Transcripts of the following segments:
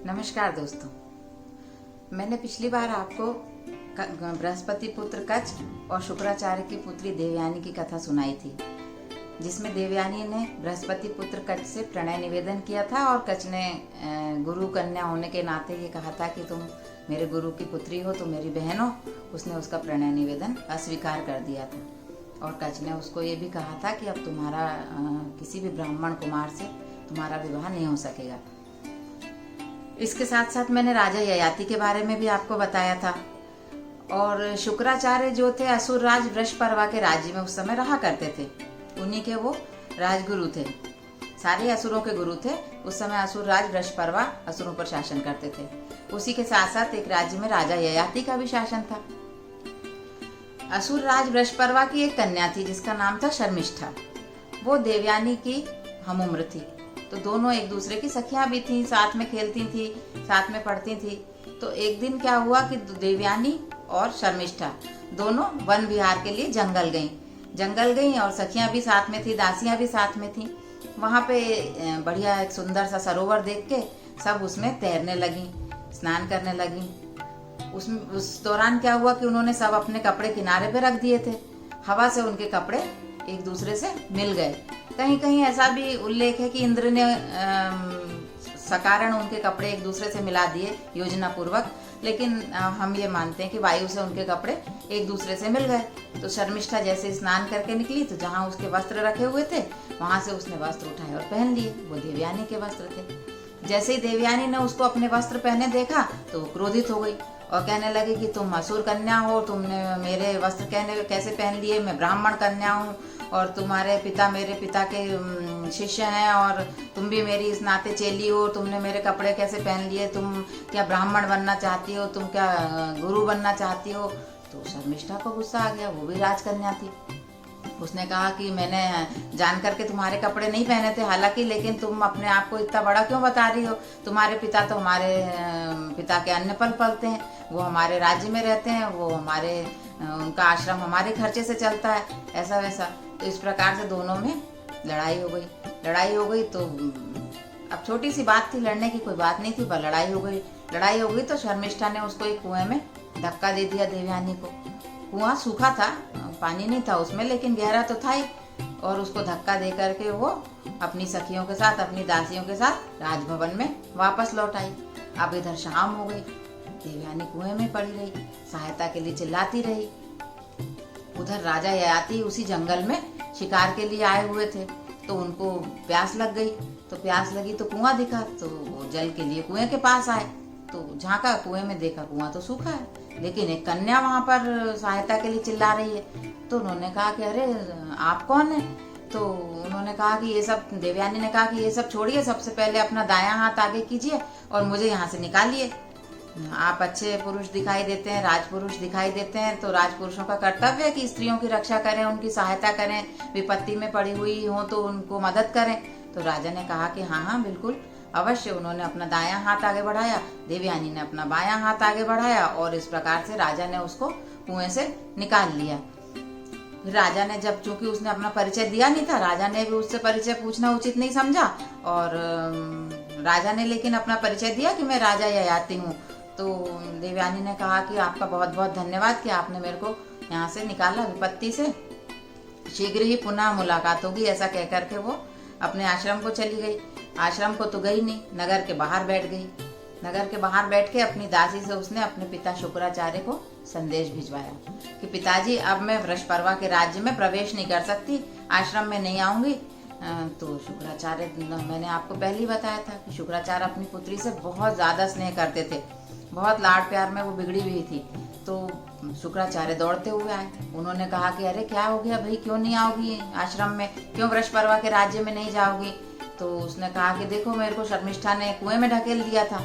नमस्कार दोस्तों, मैंने पिछली बार आपको बृहस्पति पुत्र कच्छ और शुक्राचार्य की पुत्री देवयानी की कथा सुनाई थी, जिसमें देवयानी ने बृहस्पति पुत्र कच्छ से प्रणय निवेदन किया था और कच्छ ने गुरु कन्या होने के नाते ये कहा था कि तुम मेरे गुरु की पुत्री हो, तुम मेरी बहन हो। उसने उसका प्रणय निवेदन अस्वीकार कर दिया था और कच्छ ने उसको ये भी कहा था कि अब तुम्हारा किसी भी ब्राह्मण कुमार से तुम्हारा विवाह नहीं हो सकेगा। इसके साथ साथ मैंने राजा ययाति के बारे में भी आपको बताया था। और शुक्राचार्य जो थे असुर राज वृषपर्वा के राज्य में उस समय रहा करते थे, उन्हीं के वो राजगुरु थे, सारे असुरों के गुरु थे। उस समय असुर राज वृषपर्वा असुरों पर शासन करते थे। उसी के साथ साथ एक राज्य में राजा ययाति का भी शासन था। असुर राज वृषपर्वा की एक कन्या थी जिसका नाम था शर्मिष्ठा। वो देवयानी की हम उम्र थी, तो दोनों एक दूसरे की सखियां भी थीं, साथ में खेलती थी, साथ में पढ़ती थी। तो एक दिन क्या हुआ कि देवयानी और शर्मिष्ठा दोनों वन विहार के लिए जंगल गईं और सखियां भी साथ में थी, दासियां भी साथ में थी। वहां पे बढ़िया एक सुंदर सा सरोवर देख के सब उसमें तैरने लगी, स्नान करने लगी। उस दौरान क्या हुआ कि उन्होंने सब अपने कपड़े किनारे पे रख दिए थे। हवा से उनके कपड़े एक दूसरे से मिल गए। कहीं कहीं ऐसा भी उल्लेख है कि इंद्र ने सकारण उनके कपड़े एक दूसरे से मिला दिए योजना पूर्वक, लेकिन हम ये मानते हैं कि वायु से उनके कपड़े एक दूसरे से मिल गए। तो शर्मिष्ठा जैसे स्नान करके निकली तो जहाँ उसके वस्त्र रखे हुए थे वहां से उसने वस्त्र उठाए और पहन लिए। वो देवयानी के वस्त्र थे। जैसे ही देवयानी ने उसको अपने वस्त्र पहने देखा तो वो क्रोधित हो गई और कहने लगी कि तुम असुर कन्या हो, तुमने मेरे वस्त्र कैसे पहन लिए, मैं ब्राह्मण कन्या हूँ और तुम्हारे पिता मेरे पिता के शिष्य हैं और तुम भी मेरी इस नाते चेली हो, तुमने मेरे कपड़े कैसे पहन लिए, तुम क्या ब्राह्मण बनना चाहती हो, तुम क्या गुरु बनना चाहती हो। तो शर्मिष्ठा को गुस्सा आ गया, वो भी राजकन्या थी। उसने कहा कि मैंने जान करके तुम्हारे कपड़े नहीं पहने थे हालांकि, लेकिन तुम अपने आप को इतना बड़ा क्यों बता रही हो। तुम्हारे पिता तो हमारे पिता के अन्न पल पलते हैं, वो हमारे राज्य में रहते हैं, वो उनका आश्रम हमारे खर्चे से चलता है, ऐसा वैसा। तो इस प्रकार से दोनों में लड़ाई हो गई। तो अब छोटी सी बात थी, लड़ने की कोई बात नहीं थी, पर लड़ाई हो गई। तो शर्मिष्ठा ने उसको एक कुएं में धक्का दे दिया देवयानी को। कुआं सूखा था, पानी नहीं था उसमें, लेकिन गहरा तो था ही। और उसको धक्का दे करके वो अपनी सखियों के साथ, अपनी दासियों के साथ राजभवन में वापस लौट आई। अब इधर शाम हो गई, देवयानी कुएं में पड़ी रही, सहायता के लिए चिल्लाती रही। उधर राजा ययाति उसी जंगल में शिकार के लिए आए हुए थे, तो उनको प्यास लग गई। तो प्यास लगी तो कुआं दिखा, तो वो जल के लिए कुएं के पास आए। तो झांका कुएं में, देखा कुआं तो सूखा है, लेकिन एक कन्या वहां पर सहायता के लिए चिल्ला रही है। तो उन्होंने कहा कि अरे आप कौन है। तो उन्होंने कहा कि ये सब, देवयानी ने कहा कि ये सब छोड़िए, सबसे पहले अपना दायां हाथ आगे कीजिए और मुझे यहाँ से निकालिए। आप अच्छे पुरुष दिखाई देते हैं, राजपुरुष दिखाई देते हैं, तो राजपुरुषों का कर्तव्य है कि स्त्रियों की रक्षा करें, उनकी सहायता करें, विपत्ति में पड़ी हुई हो तो उनको मदद करें। तो राजा ने कहा कि हाँ बिल्कुल अवश्य। उन्होंने अपना दायां हाथ आगे बढ़ाया, देवयानी ने अपना बायां हाथ आगे बढ़ाया और इस प्रकार से राजा ने उसको कुएं से निकाल लिया। फिर राजा ने जब, चूंकि उसने अपना परिचय दिया नहीं था, राजा ने भी उससे परिचय पूछना उचित नहीं समझा और राजा ने लेकिन अपना परिचय दिया कि मैं राजा ययाति हूँ। तो देवयानी ने कहा कि आपका बहुत बहुत धन्यवाद कि आपने मेरे को यहाँ से निकाला विपत्ति से, शीघ्र ही पुनः मुलाकात होगी, ऐसा कह करके वो अपने आश्रम को चली गई। आश्रम को तो गई नहीं, नगर के बाहर बैठ गई। नगर के बाहर बैठ के अपनी दासी से उसने अपने पिता शुक्राचार्य को संदेश भिजवाया कि पिताजी अब मैं वृषपर्वा के राज्य में प्रवेश नहीं कर सकती, आश्रम में नहीं आऊंगी। तो शुक्राचार्य, मैंने आपको पहले ही बताया था कि शुक्राचार्य अपनी पुत्री से बहुत ज्यादा स्नेह करते थे, बहुत लाड प्यार में वो बिगड़ी हुई थी। तो शुक्राचार्य दौड़ते हुए आए। उन्होंने कहा कि अरे क्या हो गया भाई, क्यों नहीं आओगी आश्रम में, क्यों वृषपर्वा के राज्य में नहीं जाओगी। तो उसने कहा कि देखो मेरे को शर्मिष्ठा ने कुएं में ढकेल दिया था।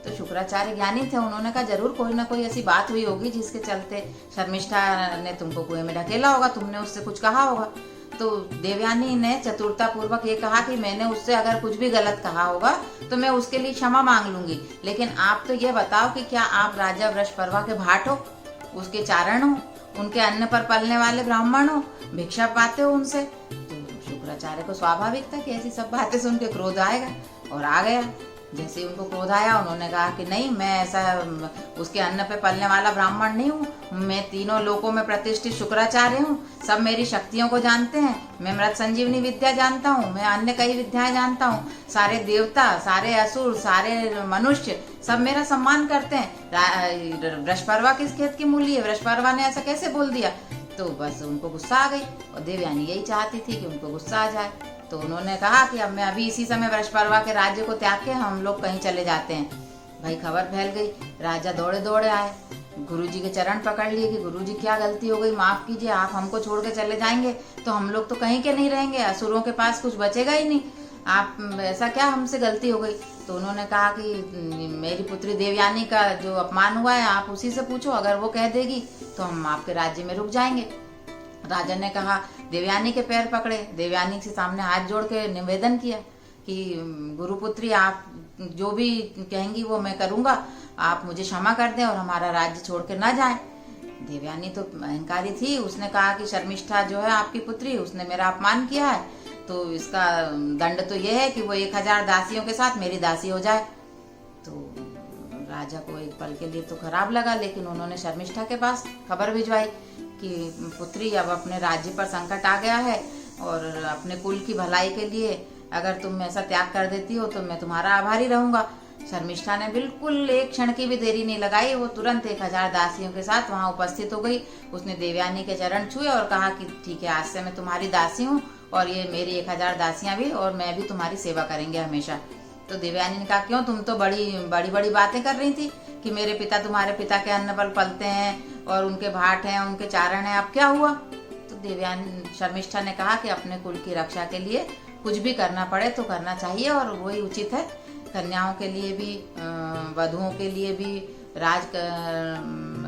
तो शुक्राचार्य ज्ञानी थे, उन्होंने कहा जरूर कोई ना कोई ऐसी बात हुई होगी जिसके चलते शर्मिष्ठा ने तुमको कुएं में ढकेला होगा, तुमने उससे कुछ कहा होगा। तो देवयानी ने चतुरता पूर्वक ये कहा कि मैंने उससे अगर कुछ भी गलत कहा होगा तो मैं उसके लिए क्षमा मांग लूंगी, लेकिन आप तो ये बताओ कि क्या आप राजा वृषपर्वा के भाट हो, उसके चारण हो, उनके अन्न पर पलने वाले ब्राह्मण हो, भिक्षा पाते हो उनसे। तो शुक्राचार्य को स्वाभाविक था कि ऐसी सब बातें सुन के क्रोध आएगा और आ गया। जैसे ही उनको क्रोध आया, उन्होंने कहा कि नहीं, मैं ऐसा उसके अन्न पे पलने वाला ब्राह्मण नहीं हूँ। मैं तीनों लोकों में प्रतिष्ठित शुक्राचार्य हूँ। सब मेरी शक्तियों को जानते हैं। मैं मृत संजीवनी विद्या जानता हूँ, मैं अन्य कई विद्याएं जानता हूँ। सारे देवता, सारे असुर, सारे मनुष्य सब मेरा सम्मान करते हैं। वृषपर्वा किस खेत की मूली है? वृषपर्वा ने ऐसा कैसे बोल दिया? तो बस उनको गुस्सा आ गई, और देवयानी यही चाहती थी कि उनको गुस्सा आ जाए। तो उन्होंने कहा कि अब मैं अभी इसी समय वृषपर्वा के राज्य को त्याग के हम लोग कहीं चले जाते हैं। भाई खबर फैल गई, राजा दौड़े दौड़े आए, गुरुजी के चरण पकड़ लिए कि गुरुजी क्या गलती हो गई, माफ कीजिए, आप हमको छोड़ के चले जाएंगे तो हम लोग तो कहीं के नहीं रहेंगे, असुरों के पास कुछ बचेगा ही नहीं, आप ऐसा क्या हमसे गलती हो गई? तो उन्होंने कहा कि मेरी पुत्री देवयानी का जो अपमान हुआ है आप उसी से पूछो, अगर वो कह देगी तो हम आपके राज्य में रुक जाएंगे। राजा ने कहा, देवयानी के पैर पकड़े, देवयानी के सामने हाथ जोड़ के निवेदन किया कि गुरुपुत्री, आप जो भी कहेंगी वो मैं करूंगा, आप मुझे क्षमा कर दें और हमारा राज्य छोड़ के ना जाएं। देवयानी तो अहंकारी थी, उसने कहा कि शर्मिष्ठा जो है आपकी पुत्री, उसने मेरा अपमान किया है, तो इसका दंड तो यह है कि वो 1000 दासियों के साथ मेरी दासी हो जाए। तो राजा को एक पल के लिए तो खराब लगा, लेकिन उन्होंने शर्मिष्ठा के पास खबर भिजवाई कि पुत्री, अब अपने राज्य पर संकट आ गया है और अपने कुल की भलाई के लिए अगर तुम ऐसा त्याग कर देती हो तो मैं तुम्हारा आभारी रहूंगा। शर्मिष्ठा ने बिल्कुल एक क्षण की भी देरी नहीं लगाई, वो तुरंत 1000 दासियों के साथ वहां उपस्थित हो गई। उसने देवयानी के चरण छुए और कहा कि ठीक है, आज से मैं तुम्हारी दासी हूँ और ये मेरी 1000 दासियां भी, और मैं भी तुम्हारी सेवा करेंगे हमेशा। तो देवयानी ने कहा, क्यों, तुम तो बड़ी बड़ी बड़ी बातें कर रही थी कि मेरे पिता तुम्हारे पिता के अन्न पर पलते हैं और उनके भाट हैं, उनके चारण हैं, अब क्या हुआ? तो देवयानी शर्मिष्ठा ने कहा कि अपने कुल की रक्षा के लिए कुछ भी करना पड़े तो करना चाहिए और वही उचित है। कन्याओं के लिए भी, वधुओं के लिए भी,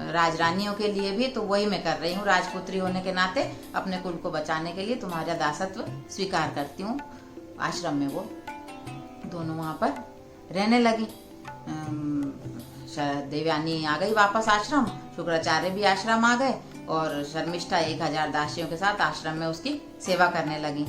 राजरानियों के लिए भी, तो वही मैं कर रही हूँ। राजपुत्री होने के नाते अपने कुल को बचाने के लिए तुम्हारा दासत्व स्वीकार करती हूँ। आश्रम में वो दोनों वहां पर रहने लगी। देवयानी आ गई वापस आश्रम, शुक्राचार्य भी आश्रम आ गए और शर्मिष्ठा 1000 दासियों के साथ आश्रम में उसकी सेवा करने लगी।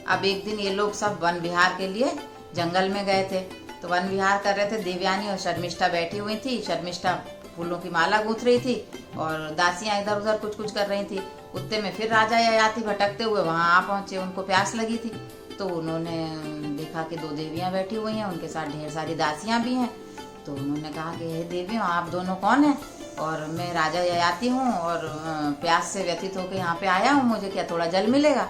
अब एक दिन ये लोग सब वन विहार के लिए जंगल में गए थे, तो वन विहार कर रहे थे। देवयानी और शर्मिष्ठा बैठी हुई थी। शर्मिष्ठा फूलों की माला गूंथ रही थी और दासियां इधर उधर कुछ कुछ कर रही थी। उतने में फिर राजा ययाति भटकते हुए वहां आ पहुंचे। उनको प्यास लगी थी, तो उन्होंने देखा कि 2 देवियां बैठी हुई हैं, उनके साथ ढेर सारी दासियां भी हैं। तो उन्होंने कहा कि हे देवियों, आप दोनों कौन हैं? और मैं राजा ययाति हूँ और प्यास से व्यथित होकर यहाँ पे आया हूँ, मुझे क्या थोड़ा जल मिलेगा?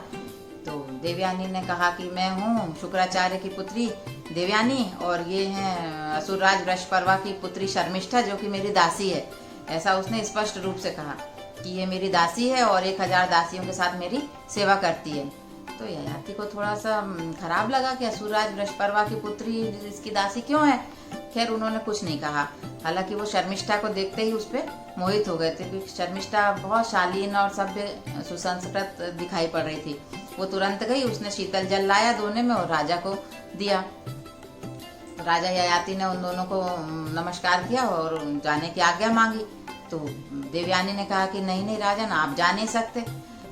तो देवयानी ने कहा कि मैं हूँ शुक्राचार्य की पुत्री देवयानी और ये हैं असुरराज वृषपर्वा की पुत्री शर्मिष्ठा, जो कि मेरी दासी है। ऐसा उसने स्पष्ट रूप से कहा कि ये मेरी दासी है और 1000 दासियों के साथ मेरी सेवा करती है। तो ययाति को थोड़ा सा खराब लगा कि असुरराज वृषपर्वा की पुत्री इसकी दासी क्यों है। खैर उन्होंने कुछ नहीं कहा। हालांकि वो शर्मिष्ठा को देखते ही उस पर मोहित हो गए थे, क्योंकि शर्मिष्ठा बहुत शालीन और सभ्य सुसंस्कृत दिखाई पड़ रही थी। वो तुरंत गई, उसने शीतल जल लाया दोने में और राजा को दिया। राजा ययाति ने उन दोनों को नमस्कार किया और जाने की आज्ञा मांगी। तो देवयानी ने कहा कि नहीं नहीं राजन, आप जा नहीं सकते।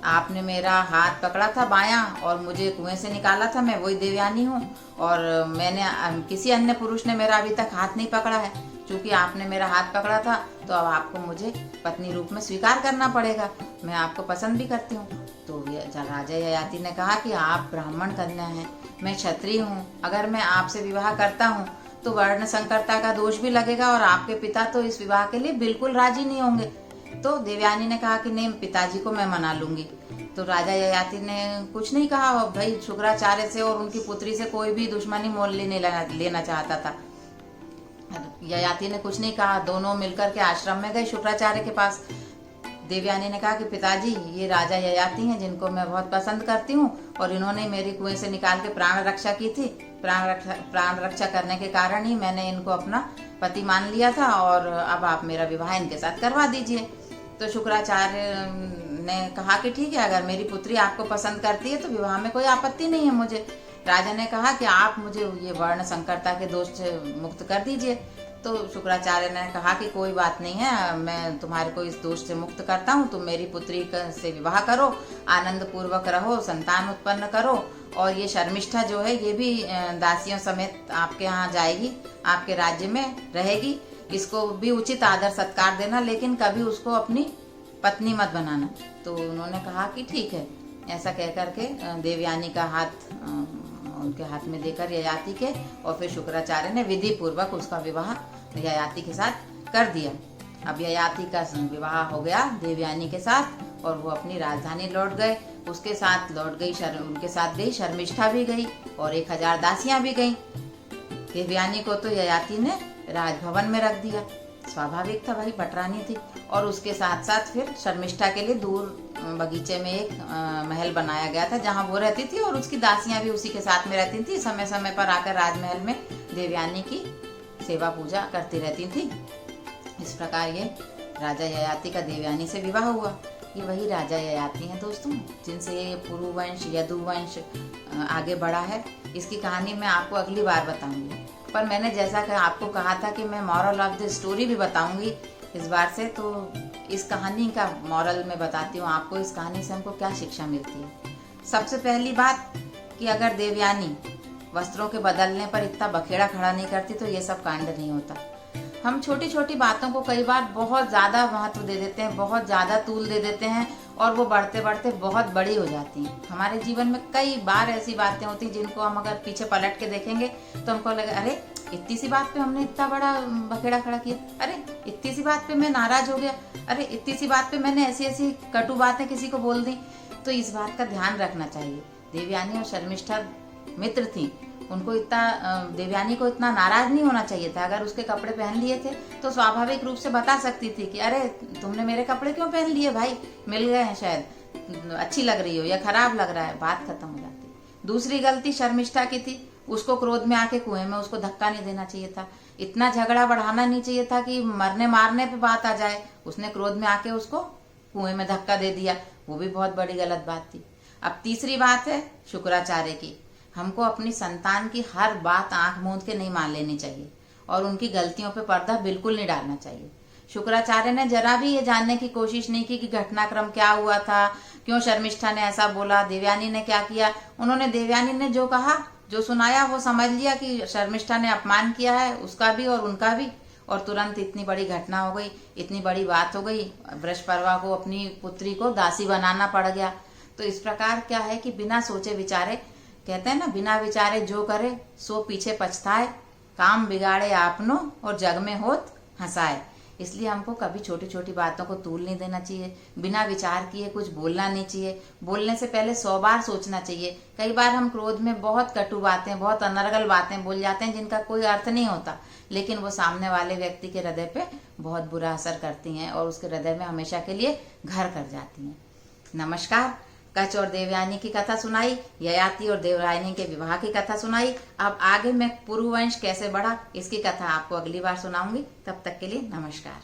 आपने मेरा हाथ पकड़ा था बायां और मुझे कुएं से निकाला था, मैं वही देवयानी हूँ और मैंने किसी अन्य पुरुष ने मेरा अभी तक हाथ नहीं पकड़ा है। चूंकि आपने मेरा हाथ पकड़ा था तो अब आपको मुझे पत्नी रूप में स्वीकार करना पड़ेगा। मैं आपको पसंद भी करती हूँ। तो राजा ययाति ने कहा कि आप ब्राह्मण कन्या हैं, मैं क्षत्रिय हूँ। अगर मैं आपसे विवाह करता हूँ तो वर्ण संकरता का दोष भी लगेगा और आपके पिता तो इस विवाह के लिए बिल्कुल राजी नहीं होंगे। तो देवयानी ने कहा कि नहीं, पिताजी को मैं मना लूंगी। तो राजा ययाति ने कुछ नहीं कहा। भाई शुक्राचार्य से और उनकी पुत्री से कोई भी दुश्मनी मोल लेना चाहता था। ययाति ने कुछ नहीं कहा। दोनों मिलकर के आश्रम में गए शुक्राचार्य के पास। देवयानी ने कहा कि पिताजी, ये राजा ययाति हैं जिनको मैं बहुत पसंद करती हूँ और इन्होंने मेरी कुएं से निकाल के प्राण रक्षा की थी। प्राण रक्षा करने के कारण ही मैंने इनको अपना पति मान लिया था और अब आप मेरा विवाह इनके साथ करवा दीजिए। तो शुक्राचार्य ने कहा कि ठीक है, अगर मेरी पुत्री आपको पसंद करती है तो विवाह में कोई आपत्ति नहीं है मुझे। राजा ने कहा कि आप मुझे ये वर्ण संकरता के दोष से मुक्त कर दीजिए। तो शुक्राचार्य ने कहा कि कोई बात नहीं है, मैं तुम्हारे को इस दोष से मुक्त करता हूँ। तुम मेरी पुत्री से विवाह करो, आनंद पूर्वक रहो, संतान उत्पन्न करो और ये शर्मिष्ठा जो है ये भी दासियों समेत आपके यहाँ जाएगी, आपके राज्य में रहेगी। इसको भी उचित आदर सत्कार देना, लेकिन कभी उसको अपनी पत्नी मत बनाना। तो उन्होंने कहा कि ठीक है। ऐसा कह करके देवयानी का हाथ उनके हाथ में देकर ययाति के, और फिर शुक्राचार्य ने विधि पूर्वक उसका विवाह ययाति के साथ कर दिया। अब ययाति का विवाह हो गया देवयानी के साथ, और वो अपनी राजधानी लौट गए। उसके साथ लौट गई उनके साथ गई शर्मिष्ठा भी गई, और 1000 दासियां भी गईं। देवयानी को तो ययाति ने राजभवन में रख दिया, स्वाभाविक था, भाई पटरानी थी। और उसके साथ साथ फिर शर्मिष्ठा के लिए दूर बगीचे में एक महल बनाया गया था जहां वो रहती थी, और उसकी दासियां भी उसी के साथ में रहती थी। समय समय पर आकर राजमहल में देवयानी की सेवा पूजा करती रहती थी। इस प्रकार ये राजा ययाति का देवयानी से विवाह हुआ। ये वही राजा ययाति हैं दोस्तों, जिनसे ये पुरुवंश यदुवंश आगे बढ़ा है। इसकी कहानी मैं आपको अगली बार बताऊंगी, पर मैंने जैसा कि आपको कहा था कि मैं मॉरल ऑफ द स्टोरी भी बताऊंगी इस बार से, तो इस कहानी का मॉरल में बताती हूँ आपको। इस कहानी से हमको क्या शिक्षा मिलती है। सबसे पहली बात कि अगर देवयानी वस्त्रों के बदलने पर इतना बखेड़ा खड़ा नहीं करती तो ये सब कांड नहीं होता। हम छोटी छोटी बातों को कई बार बहुत ज़्यादा महत्व दे देते हैं, बहुत ज़्यादा तूल दे देते हैं, और वो बढ़ते बढ़ते बहुत बड़ी हो जाती हैं। हमारे जीवन में कई बार ऐसी बातें होती हैं जिनको हम अगर पीछे पलट के देखेंगे तो हमको लगे, अरे इतनी सी बात पे हमने इतना बड़ा बखेड़ा खड़ा किया, अरे इतनी सी बात पे मैं नाराज हो गया, अरे इतनी सी बात पे मैंने ऐसी ऐसी कटु बातें किसी को बोल दी। तो इस बात का ध्यान रखना चाहिए। देवयानी और शर्मिष्ठा मित्र थी, उनको इतना देवयानी को इतना नाराज नहीं होना चाहिए था। अगर उसके कपड़े पहन लिए थे तो स्वाभाविक रूप से बता सकती थी कि अरे तुमने मेरे कपड़े क्यों पहन लिए भाई, मिल गए हैं शायद, अच्छी लग रही हो या खराब लग रहा है, बात खत्म हो जाती। दूसरी गलती शर्मिष्ठा की थी, उसको क्रोध में आके कुएं में उसको धक्का नहीं देना चाहिए था। इतना झगड़ा बढ़ाना नहीं चाहिए था कि मरने मारने पे बात आ जाए। उसने क्रोध में आके उसको कुएं में धक्का दे दिया, वो भी बहुत बड़ी गलत बात थी। अब तीसरी बात है शुक्राचार्य की। हमको अपनी संतान की हर बात आंख मूंद के नहीं मान लेनी चाहिए, और उनकी गलतियों पे पर्दा बिल्कुल नहीं डालना चाहिए। शुक्राचार्य ने जरा भी ये जानने की कोशिश नहीं की कि घटनाक्रम क्या हुआ था, क्यों शर्मिष्ठा ने ऐसा बोला, देवयानी ने क्या किया। उन्होंने देवयानी ने जो कहा, जो सुनाया, वो समझ लिया कि शर्मिष्ठा ने अपमान किया है, उसका भी और उनका भी, और तुरंत इतनी बड़ी घटना हो गई, इतनी बड़ी बात हो गई। वृषपर्वा को अपनी पुत्री को दासी बनाना पड़ गया। तो इस प्रकार क्या है कि बिना सोचे विचारे, कहते हैं ना, बिना विचारे जो करे सो पीछे पछताए, काम बिगाड़े आपनो और जग में होत हंसाए। इसलिए हमको कभी छोटी छोटी बातों को तूल नहीं देना चाहिए, बिना विचार किए कुछ बोलना नहीं चाहिए। बोलने से पहले 100 बार सोचना चाहिए। कई बार हम क्रोध में बहुत कटु बातें, बहुत अनर्गल बातें बोल जाते हैं जिनका कोई अर्थ नहीं होता, लेकिन वो सामने वाले व्यक्ति के हृदय पे बहुत बुरा असर करती हैं और उसके हृदय में हमेशा के लिए घर कर जाती हैं। नमस्कार। कच और देवयानी की कथा सुनाई, ययाति और देवयानी के विवाह की कथा सुनाई। अब आगे मैं पुरुवंश कैसे बढ़ा इसकी कथा आपको अगली बार सुनाऊंगी। तब तक के लिए नमस्कार।